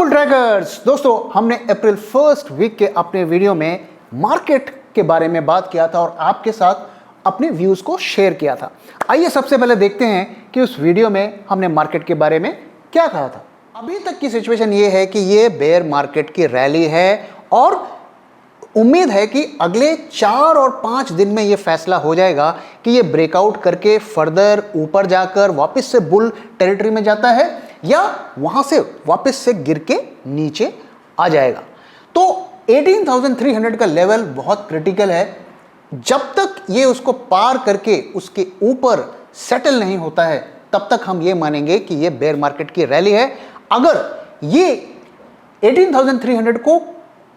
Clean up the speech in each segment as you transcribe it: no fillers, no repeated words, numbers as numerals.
Bull trackers दोस्तों, हमने April first week के अपने वीडियो में मार्केट के बारे में बात किया था और आपके साथ अपने व्यूज को शेयर किया था। आइए सबसे पहले देखते हैं कि उस वीडियो में हमने मार्केट के बारे में क्या कहा था। अभी तक की सिचुएशन ये है कि ये बेयर मार्केट की रैली है और उम्मीद है कि अगले 4 और 5 दिन में ये फैसला हो जाएगा कि ये ब्रेकआउट करके फर्दर ऊपर जाकर वापस से बुल टेरिटरी में जाता है या वहां से वापस से गिर के नीचे आ जाएगा। तो 18,300 का लेवल बहुत क्रिटिकल है। जब तक ये उसको पार करके उसके ऊपर सेटल नहीं होता है तब तक हम ये मानेंगे कि ये बेयर मार्केट की रैली है। अगर ये 18,300 को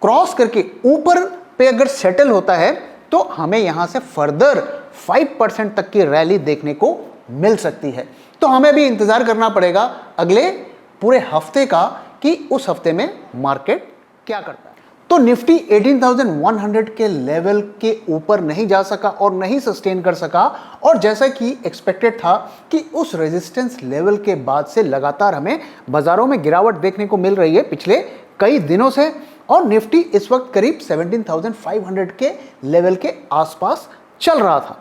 क्रॉस करके ऊपर पे अगर सेटल होता है तो हमें यहां से फर्दर 5% तक की रैली देखने को मिल सकती है। तो हमें भी इंतजार करना पड़ेगा अगले पूरे हफ्ते का कि उस हफ्ते में मार्केट क्या करता है। तो निफ्टी 18,100 के लेवल के ऊपर नहीं जा सका और नहीं सस्टेन कर सका और जैसा कि एक्सपेक्टेड था कि उस रेजिस्टेंस लेवल के बाद से लगातार हमें बाजारों में गिरावट देखने को मिल रही है पिछले कई दिनों से और निफ्टी इस वक्त करीब 17,500 के लेवल के आसपास चल रहा था।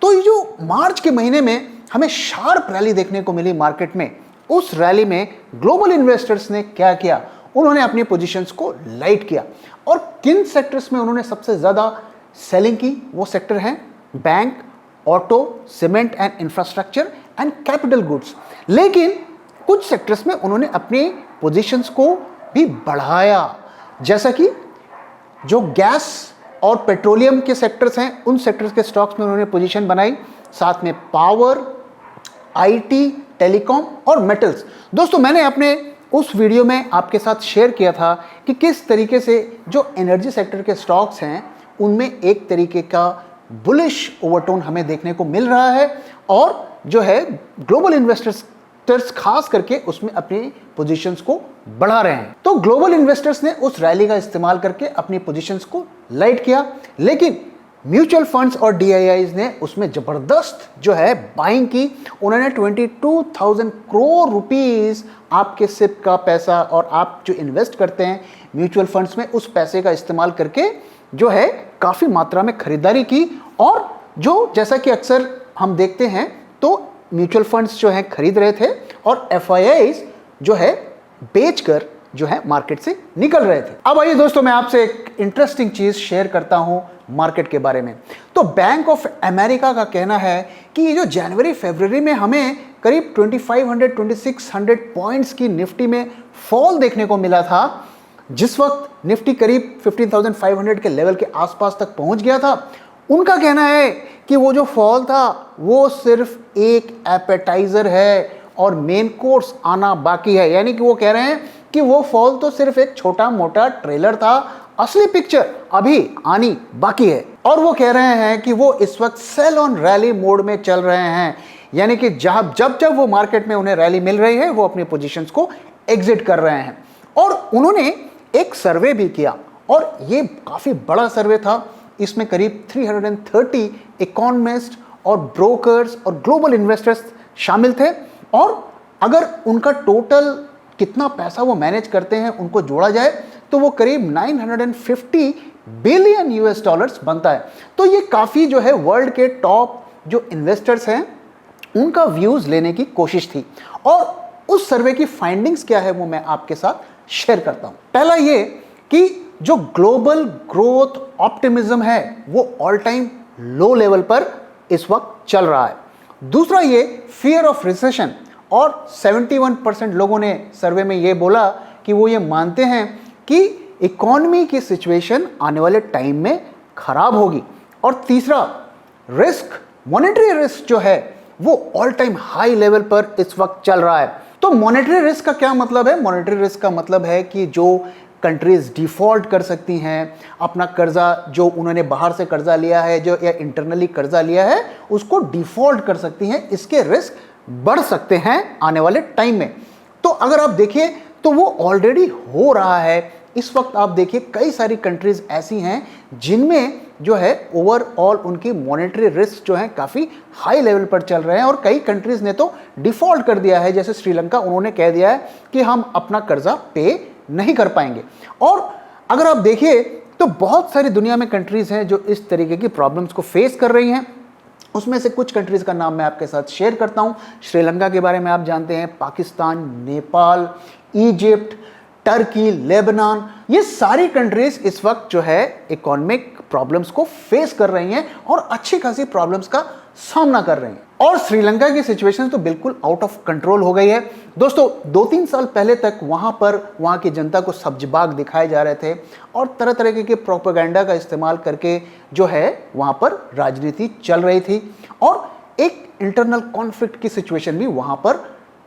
तो ये जो मार्च के महीने में हमें शार्प रैली देखने को मिली मार्केट में, उस रैली में ग्लोबल इन्वेस्टर्स ने क्या किया, उन्होंने अपनी पोजीशंस को लाइट किया और किन सेक्टर्स में उन्होंने सबसे ज्यादा सेलिंग की, वो सेक्टर हैं bank, auto, cement and infrastructure and capital goods. लेकिन कुछ सेक्टर्स में उन्होंने अपनी पोजीशंस को भी बढ़ाया, जैसा कि जो गैस और पेट्रोलियम के सेक्टर्स हैं उन सेक्टर्स के स्टॉक्स में उन्होंने पोजीशन बनाई, साथ में पावर, आईटी, टेलीकॉम और मेटल्स। दोस्तों, मैंने अपने उस वीडियो में आपके साथ शेयर किया था कि किस तरीके से जो एनर्जी सेक्टर के स्टॉक्स हैं उनमें एक तरीके का बुलिश ओवरटोन हमें देखने को मिल रहा है और जो है ग्लोबल इन्वेस्टर्स खास करके उसमें अपनी पोजीशंस को बढ़ा रहे हैं। तो ग्लोबल इन्वेस्टर्स ने उस रैली का इस्तेमाल करके अपनी पोजीशंस को लाइट किया, लेकिन म्यूचुअल फंड्स और डीआईआईज ने उसमें जबरदस्त जो है बाइंग की। उन्होंने 22,000 करोड़ रुपीस आपके सिप का पैसा और आप जो इन्वेस्ट करते हैं म्यूचुअल फंड्स में उस पैसे का इस्तेमाल करके जो है काफी मात्रा में खरीदारी की और जो जैसा कि अक्सर हम देखते हैं तो म्यूचुअल फंड्स जो हैं खरीद रहे थे और एफआईआईज जो है बेचकर जो है मार्केट से निकल रहे थे। अब आइए दोस्तों, मैं आपसे एक इंटरेस्टिंग चीज शेयर करता हूं मार्केट के बारे में। तो बैंक ऑफ अमेरिका का कहना है कि ये जो जनवरी फरवरी में हमें करीब 2500-2600 पॉइंट्स की निफ्टी में फॉल देखने को मिला था, जिस वक्त निफ्टी करीब 15,500 के लेवल के आसपास तक पहुंच गया था, उनका कहना है कि वो जो फॉल था वो सिर्फ एक एपेटाइजर है और मेन कोर्स आना बाकी है। यानी कि वो कह रहे हैं कि वो फॉल तो सिर्फ एक छोटा मोटा ट्रेलर था, असली पिक्चर अभी आनी बाकी है। और वो कह रहे हैं कि वो इस वक्त सेल ऑन रैली मोड में चल रहे हैं, यानी कि जब जब वो मार्केट में उन्हें रैली मिल रही है वो अपनी पोजीशंस को एग्जिट कर रहे हैं। और उन्होंने एक सर्वे भी किया और ये काफी बड़ा सर्वे था। इसमें करीब 330 इकोनॉमिस्ट और ब्रोकर्स और ग्लोबल इन्वेस्टर्स शामिल थे और अगर उनका टोटल कितना पैसा वो मैनेज करते हैं उनको जोड़ा जाए तो वो करीब 950 बिलियन यूएस डॉलर्स बनता है। तो ये काफ़ी जो है वर्ल्ड के टॉप जो इन्वेस्टर्स हैं उनका व्यूज़ लेने की कोशिश थी। और उस सर्वे की फाइंडिंग्स क्या है वो मैं आपके साथ शेयर करता हूँ। पहला ये कि जो ग्लोबल ग्रोथ ऑप्टिमिज्म है वो ऑल टाइम लो लेवल पर इस वक्त चल रहा है। दूसरा ये फियर ऑफ रिसेशन, और 71% लोगों ने सर्वे में ये बोला कि वो ये मानते हैं कि इकोनॉमी की सिचुएशन आने वाले टाइम में खराब होगी। और तीसरा रिस्क, मॉनेटरी रिस्क जो है वो ऑल टाइम हाई लेवल पर इस वक्त चल रहा है। तो मॉनेटरी रिस्क का क्या मतलब है? मॉनेटरी रिस्क का मतलब है कि जो कंट्रीज डिफॉल्ट कर सकती हैं, अपना कर्जा जो उन्होंने बाहर से कर्जा लिया है जो या इंटरनली कर्जा लिया है उसको डिफॉल्ट कर सकती हैं, इसके रिस्क बढ़ सकते हैं आने वाले टाइम में। तो अगर आप देखिए तो वो ऑलरेडी हो रहा है। इस वक्त आप देखिए कई सारी कंट्रीज ऐसी हैं जिनमें जो है ओवरऑल उनकी मॉनेटरी रिस्क जो है काफ़ी हाई लेवल पर चल रहे हैं और कई कंट्रीज ने तो डिफॉल्ट कर दिया है। जैसे श्रीलंका, उन्होंने कह दिया है कि हम अपना कर्जा पे नहीं कर पाएंगे। और अगर आप देखिए तो बहुत सारी दुनिया में कंट्रीज़ हैं जो इस तरीके की प्रॉब्लम्स को फेस कर रही हैं। उसमें से कुछ कंट्रीज़ का नाम मैं आपके साथ शेयर करता हूं। श्रीलंका के बारे में आप जानते हैं, Pakistan, Nepal, Egypt, Turkey, Lebanon, ये सारी कंट्रीज इस वक्त जो है इकोनॉमिक प्रॉब्लम्स को फेस कर रही हैं और अच्छी खासी प्रॉब्लम्स का सामना कर रही हैं। और श्रीलंका की सिचुएशन तो बिल्कुल आउट ऑफ कंट्रोल हो गई है। दोस्तों 2-3 साल पहले तक वहां की जनता को सब्ज-बाग दिखाए जा रहे थे और तरह तरह के प्रोपेगेंडा का इस्तेमाल करके जो है वहां पर राजनीति चल रही थी और एक इंटरनल कॉन्फ्लिक्ट की सिचुएशन भी वहां पर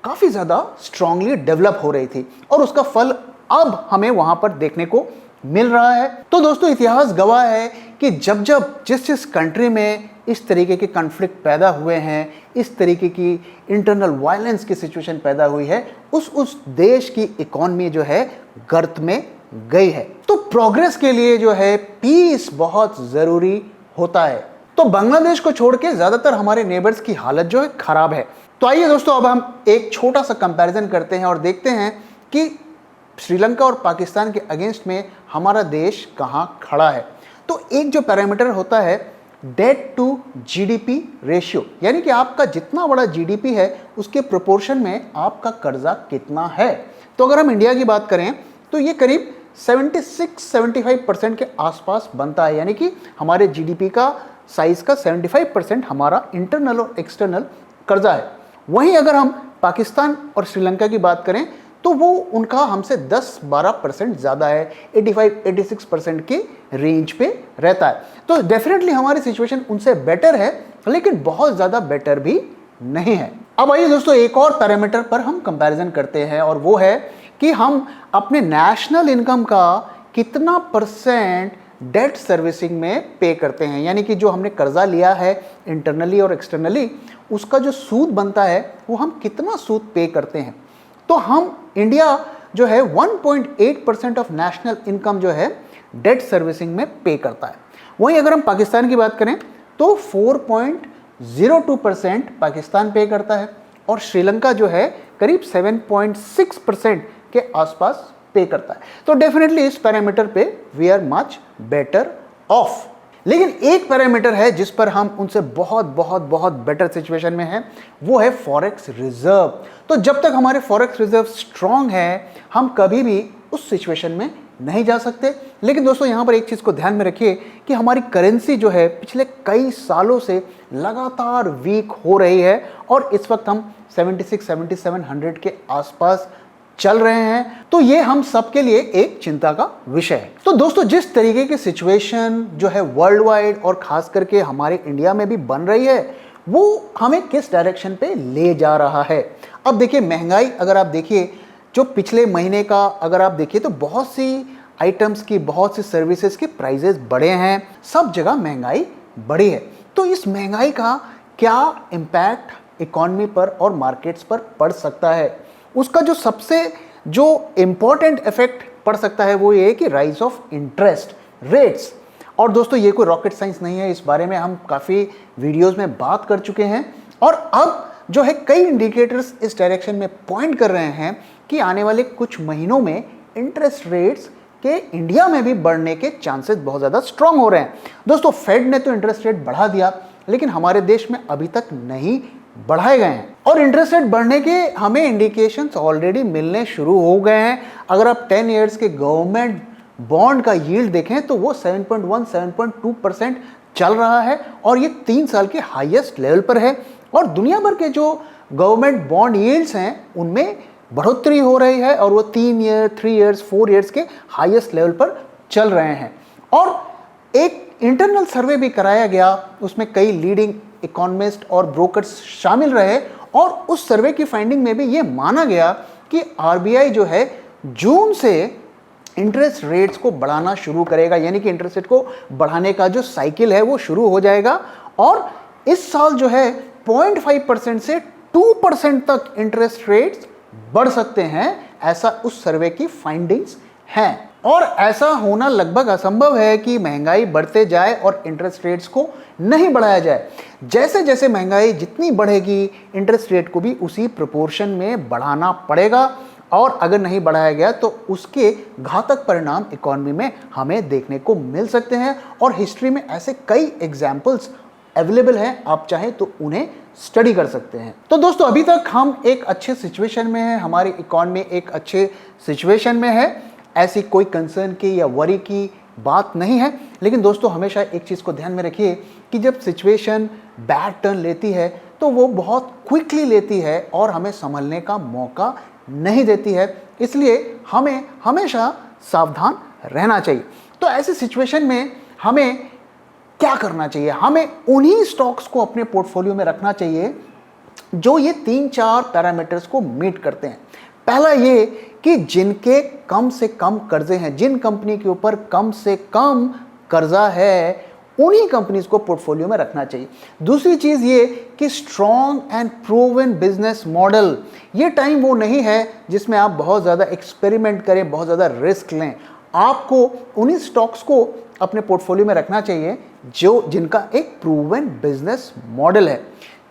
काफी ज्यादा स्ट्रांगली डेवलप हो रही थी और उसका फल अब हमें वहां पर देखने को मिल रहा है। तो दोस्तों इतिहास गवाह है कि जब जब जिस कंट्री में इस तरीके के कॉन्फ्लिक्ट पैदा हुए हैं, इस तरीके की इंटरनल वायलेंस की सिचुएशन पैदा हुई है, उस देश की इकोनॉमी जो है गर्त में गई है। तो प्रोग्रेस के लिए जो है पीस बहुत जरूरी होता है। तो बांग्लादेश को छोड़ के ज्यादातर हमारे नेबर्स की हालत जो है खराब है। तो आइए दोस्तों अब हम एक छोटा सा कंपैरिजन करते हैं और देखते हैं कि श्रीलंका और पाकिस्तान के अगेंस्ट में हमारा देश कहां खड़ा है। तो एक जो पैरामीटर होता है डेट टू जीडीपी रेशियो, यानी कि आपका जितना बड़ा जीडीपी है उसके प्रोपोर्शन में आपका कर्जा कितना है। तो अगर हम इंडिया की बात करें तो ये करीब 76-75% के आसपास बनता है, यानी कि हमारे जीडीपी का साइज का 75% हमारा इंटरनल और एक्सटर्नल कर्जा है। वहीं अगर हम पाकिस्तान और श्रीलंका की बात करें तो वो उनका हमसे 10-12% ज़्यादा है, 85-86% के रेंज पे रहता है। तो डेफिनेटली हमारी सिचुएशन उनसे बेटर है, लेकिन बहुत ज़्यादा बेटर भी नहीं है। अब आइए दोस्तों एक और पैरामीटर पर हम कंपैरिजन करते हैं और वो है कि हम अपने नेशनल इनकम का कितना परसेंट डेट सर्विसिंग में पे करते हैं, यानी कि जो हमने कर्जा लिया है इंटरनली और एक्सटर्नली उसका जो सूद बनता है वो हम कितना सूद पे करते हैं। तो हम इंडिया जो है 1.8% ऑफ नेशनल इनकम जो है डेट सर्विसिंग में पे करता है। वहीं अगर हम पाकिस्तान की बात करें तो 4.02% पाकिस्तान पे करता है और श्रीलंका जो है करीब 7.6% के आसपास पे करता है। तो डेफिनेटली इस पैरामीटर पे we are much better off. लेकिन एक पैरामीटर है जिस पर हम उनसे बहुत बहुत बहुत बेटर सिचुएशन में हैं, वो है फॉरेक्स रिजर्व। तो जब तक हमारे फॉरेक्स रिजर्व स्ट्रांग है हम कभी भी उस सिचुएशन में नहीं जा सकते। लेकिन दोस्तों यहाँ पर एक चीज़ को ध्यान में रखिए कि हमारी करेंसी जो है पिछले कई सालों से लगातार वीक हो रही है और इस वक्त हम 76-7700 के आसपास चल रहे हैं। तो ये हम सबके लिए एक चिंता का विषय है। तो दोस्तों जिस तरीके की सिचुएशन जो है वर्ल्ड वाइड और खास करके हमारे इंडिया में भी बन रही है वो हमें किस डायरेक्शन पे ले जा रहा है। अब देखिए महंगाई, अगर आप देखिए जो पिछले महीने का अगर आप देखिए तो बहुत सी आइटम्स की, बहुत सी सर्विसेज के प्राइजेस बढ़े हैं, सब जगह महंगाई बढ़ी है। तो इस महंगाई का क्या इम्पैक्ट इकोनॉमी पर और मार्केट्स पर पड़ सकता है, उसका जो सबसे जो इम्पॉर्टेंट इफेक्ट पड़ सकता है वो ये है कि राइज ऑफ इंटरेस्ट रेट्स। और दोस्तों ये कोई रॉकेट साइंस नहीं है, इस बारे में हम काफ़ी वीडियोस में बात कर चुके हैं और अब जो है कई इंडिकेटर्स इस डायरेक्शन में पॉइंट कर रहे हैं कि आने वाले कुछ महीनों में इंटरेस्ट रेट्स के इंडिया में भी बढ़ने के चांसेस बहुत ज़्यादा स्ट्रांग हो रहे हैं। दोस्तों फेड ने तो इंटरेस्ट रेट बढ़ा दिया लेकिन हमारे देश में अभी तक नहीं बढ़ाए गए हैं और इंटरेस्ट रेट बढ़ने के हमें इंडिकेशंस ऑलरेडी मिलने शुरू हो गए हैं। अगर आप 10 इयर्स के गवर्नमेंट बॉन्ड का यील्ड देखें तो वो 7.1-7.2% चल रहा है और ये 3 साल के हाईएस्ट लेवल पर है और दुनिया भर के जो गवर्नमेंट बॉन्ड यील्ड्स हैं उनमें बढ़ोतरी हो रही है और वो 3 ईयर, 3 इयर्स, 4 इयर्स के हाईएस्ट लेवल पर चल रहे हैं। और एक इंटरनल सर्वे भी कराया गया, उसमें कई लीडिंग इकोनॉमिस्ट और ब्रोकर्स शामिल रहे और उस सर्वे की फाइंडिंग में भी ये माना गया कि आरबीआई जो है जून से इंटरेस्ट रेट्स को बढ़ाना शुरू करेगा, यानी कि इंटरेस्ट रेट को बढ़ाने का जो साइकिल है वो शुरू हो जाएगा और इस साल जो है 0.5% से 2% तक इंटरेस्ट रेट्स बढ़ सकते हैं, ऐसा उस सर्वे की फाइंडिंग्स हैं। और ऐसा होना लगभग असंभव है कि महंगाई बढ़ते जाए और इंटरेस्ट रेट्स को नहीं बढ़ाया जाए। जैसे जैसे महंगाई जितनी बढ़ेगी इंटरेस्ट रेट को भी उसी प्रोपोर्शन में बढ़ाना पड़ेगा और अगर नहीं बढ़ाया गया तो उसके घातक परिणाम इकोनॉमी में हमें देखने को मिल सकते हैं। और हिस्ट्री में ऐसे कई एग्जाम्पल्स अवेलेबल हैं, आप चाहें तो उन्हें स्टडी कर सकते हैं। तो दोस्तों अभी तक हम एक अच्छे सिचुएशन में हैं, हमारी इकोनॉमी एक अच्छे सिचुएशन में है, ऐसी कोई कंसर्न की या वरी की बात नहीं है। लेकिन दोस्तों हमेशा एक चीज़ को ध्यान में रखिए कि जब सिचुएशन बैड टर्न लेती है तो वो बहुत क्विकली लेती है और हमें संभलने का मौका नहीं देती है, इसलिए हमें हमेशा सावधान रहना चाहिए। तो ऐसी सिचुएशन में हमें क्या करना चाहिए? हमें उन्हीं स्टॉक्स को अपने पोर्टफोलियो में रखना चाहिए जो ये 3-4 पैरामीटर्स को मीट करते हैं। पहला ये कि जिनके कम से कम कर्जे हैं, जिन कंपनी के ऊपर कम से कम कर्जा है, उन्हीं कंपनीज को पोर्टफोलियो में रखना चाहिए। दूसरी चीज ये कि strong and proven business model. ये टाइम वो नहीं है जिसमें आप बहुत ज़्यादा एक्सपेरिमेंट करें, बहुत ज़्यादा रिस्क लें। आपको उन्हीं स्टॉक्स को अपने पोर्टफोलियो में रखना चाहिए जिनका एक प्रूवन बिजनेस मॉडल है।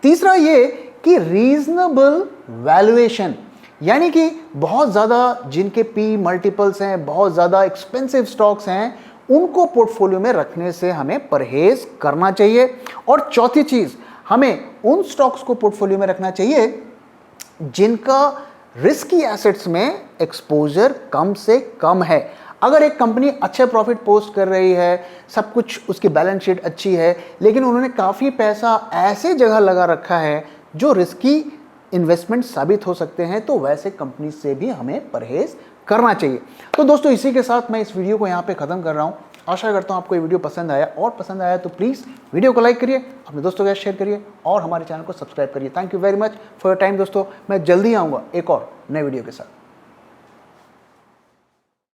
तीसरा ये कि रीजनेबल वैल्यूएशन, यानी कि बहुत ज़्यादा जिनके पी मल्टीपल्स हैं, बहुत ज़्यादा एक्सपेंसिव स्टॉक्स हैं, उनको पोर्टफोलियो में रखने से हमें परहेज करना चाहिए। और चौथी चीज़, हमें उन स्टॉक्स को पोर्टफोलियो में रखना चाहिए जिनका रिस्की एसेट्स में एक्सपोजर कम से कम है। अगर एक कंपनी अच्छे प्रॉफिट पोस्ट कर रही है, सब कुछ उसकी बैलेंस शीट अच्छी है, लेकिन उन्होंने काफ़ी पैसा ऐसे जगह लगा रखा है जो रिस्की इन्वेस्टमेंट साबित हो सकते हैं, तो वैसे कंपनी से भी हमें परहेज करना चाहिए। तो दोस्तों इसी के साथ मैं इस वीडियो को यहाँ पे ख़त्म कर रहा हूँ। आशा करता हूँ आपको ये वीडियो पसंद आया, और पसंद आया तो प्लीज़ वीडियो को लाइक करिए, अपने दोस्तों के साथ शेयर करिए और हमारे चैनल को सब्सक्राइब करिए। Thank you very much for your time दोस्तों। मैं जल्दी आऊँगा एक और नए वीडियो के साथ।